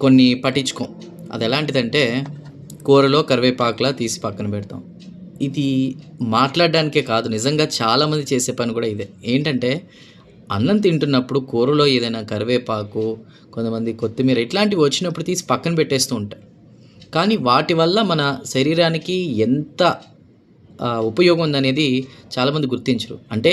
కొన్ని పట్టించుకోం. అదెలాంటిదంటే, కూరలో కరివేపాకులా తీసి పక్కన పెడతాం. ఇది మాట్లాడడానికే కాదు, నిజంగా చాలామంది చేసే పని కూడా ఇదే. ఏంటంటే, అన్నం తింటున్నప్పుడు కూరలో ఏదైనా కరివేపాకు, కొంతమంది కొత్తిమీర ఇట్లాంటివి వచ్చినప్పుడు తీసి పక్కన పెట్టేస్తూ ఉంటారు. కానీ వాటి వల్ల మన శరీరానికి ఎంత ఉపయోగం ఉందనేది చాలామంది గుర్తించరు. అంటే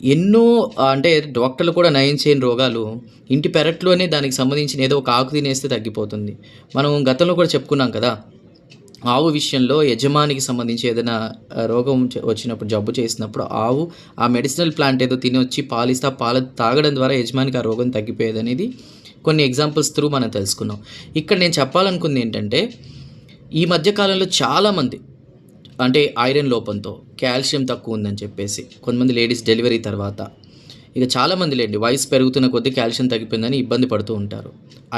ఎన్నో అంటే డాక్టర్లు కూడా నయం చేయని రోగాలు ఇంటి పెరట్లోనే దానికి సంబంధించిన ఏదో ఒక ఆకు తినేస్తే తగ్గిపోతుంది. మనం గతంలో కూడా చెప్పుకున్నాం కదా! ఆవు విషయంలో యజమానికి సంబంధించి ఏదైనా రోగం వచ్చినప్పుడు, జబ్బు చేసినప్పుడు ఆవు ఆ మెడిసినల్ ప్లాంట్ ఏదో తినొచ్చి పాలిస్తే, ఆ పాలు తాగడం ద్వారా యజమానికి ఆ రోగం తగ్గిపోయేదనేది కొన్ని ఎగ్జాంపుల్స్ త్రూ మనం తెలుసుకున్నాం. ఇక్కడ నేను చెప్పాలనుకుందేంటంటే, ఈ మధ్య కాలంలో చాలామంది అంటే ఐరన్ లోపంతో, కాల్షియం తక్కువుందని చెప్పేసి, కొంతమంది లేడీస్ డెలివరీ తర్వాత, ఇక చాలామంది లేండి వయసు పెరుగుతున్న కొద్దీ కాల్షియం తగ్గిపోయిందని ఇబ్బంది పడుతూ ఉంటారు.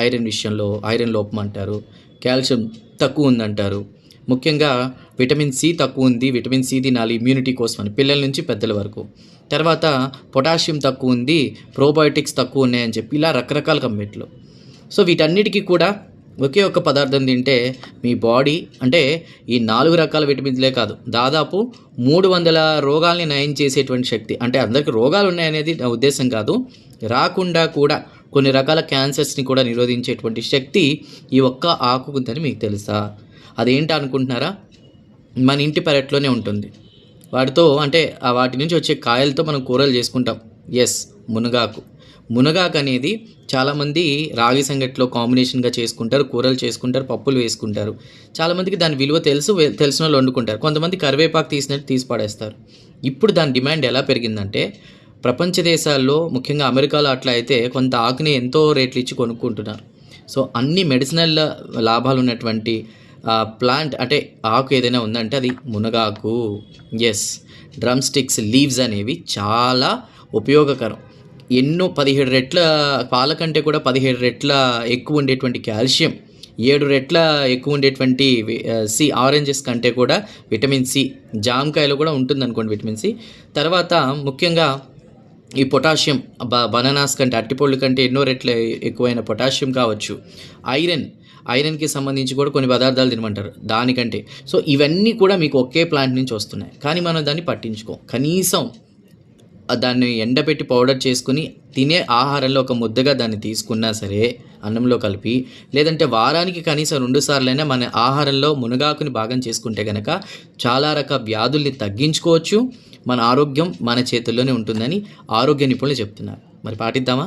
ఐరన్ విషయంలో ఐరన్ లోపం అంటారు, కాల్షియం తక్కువుందంటారు. ముఖ్యంగా విటమిన్ సి తక్కువుంది, విటమిన్ సి తినాలి ఇమ్యూనిటీ కోసమని పిల్లల నుంచి పెద్దల వరకు. తర్వాత పొటాషియం తక్కువుంది, ప్రోబయోటిక్స్ తక్కువున్నాయని చెప్పి ఇలా రకరకాల కంప్లైంట్లు. సో వీటన్నిటికీ కూడా ఒకే ఒక్క పదార్థం తింటే మీ బాడీ అంటే ఈ 4 రకాల విటమిన్స్‌లే కాదు, దాదాపు 300 రోగాల్ని నయం చేసేటువంటి శక్తి. అంటే అందరికి రోగాలున్నాయనేది నా ఉద్దేశ్యం కాదు. రాకుండా కూడా కొన్ని రకాల క్యాన్సర్స్‌ని కూడా నిరోధించేటువంటి శక్తి ఈ ఒక్క ఆకుకుందని మీకు తెలుసా? అదేంటనుకుంటున్నారా? మన ఇంటి పెరట్లోనే ఉంటుంది. వాటితో అంటే వాటి నుంచి వచ్చే కాయలతో మనం కూరలు చేసుకుంటాం. యెస్, మునగాకు. మునగాకనేది చాలామంది రాగి సంగటిలో కాంబినేషన్‌గా చేసుకుంటారు, కూరలు చేసుకుంటారు, పప్పులు వేసుకుంటారు. చాలామందికి దాని విలువ తెలుసు, తెలిసినోళ్ళు వండుకుంటారు. కొంతమంది కరివేపాకు తీసినట్టు తీసి పడేస్తారు. ఇప్పుడు దాని డిమాండ్ ఎలా పెరిగిందంటే, ప్రపంచ దేశాల్లో ముఖ్యంగా అమెరికాలో అట్లా అయితే కొంత ఆకుని ఎంతో రేట్లు ఇచ్చి కొనుక్కుంటున్నారు. సో, అన్ని మెడిసినల్ లాభాలున్నటువంటి ప్లాంట్ అంటే ఆకు ఏదైనా ఉందంటే అది మునగాకు. యెస్, డ్రమ్ స్టిక్స్ లీవ్స్ అనేవి చాలా ఉపయోగకరం. ఎన్నో 17 రెట్ల పాల కంటే కూడా 17 రెట్ల ఎక్కువ ఉండేటువంటి కాల్షియం, 7 రెట్ల ఎక్కువ ఉండేటువంటి సి ఆరెంజెస్ కంటే కూడా విటమిన్ సి, జామకాయలో కూడా ఉంటుందనుకోండి విటమిన్ సి. తర్వాత ముఖ్యంగా ఈ పొటాషియం బనానాస్ కంటే, అరటిపళ్ళు కంటే ఎన్నో రెట్ల ఎక్కువైన పొటాషియం కావచ్చు. ఐరన్‌కి సంబంధించి కూడా కొన్ని పదార్థాలు తినమంటారు దానికంటే. సో ఇవన్నీ కూడా మీకు ఒకే ప్లాంట్ నుంచి వస్తున్నాయి. కానీ మనం దాన్ని పట్టించుకోం. కనీసం దాన్ని ఎండబెట్టి పౌడర్ చేసుకొని తినే ఆహారంలో ఒక ముద్దగా దాన్ని తీసుకున్నా సరే, అన్నంలో కలిపి, లేదంటే వారానికి కనీసం 2 సార్లైనా మన ఆహారంలో మునగాకుని భాగం చేసుకుంటే గనక చాలా రకాల వ్యాధుల్ని తగ్గించుకోవచ్చు. మన ఆరోగ్యం మన చేతుల్లోనే ఉంటుందని ఆరోగ్య నిపుణులు చెప్తున్నారు. మరి పాటిద్దామా?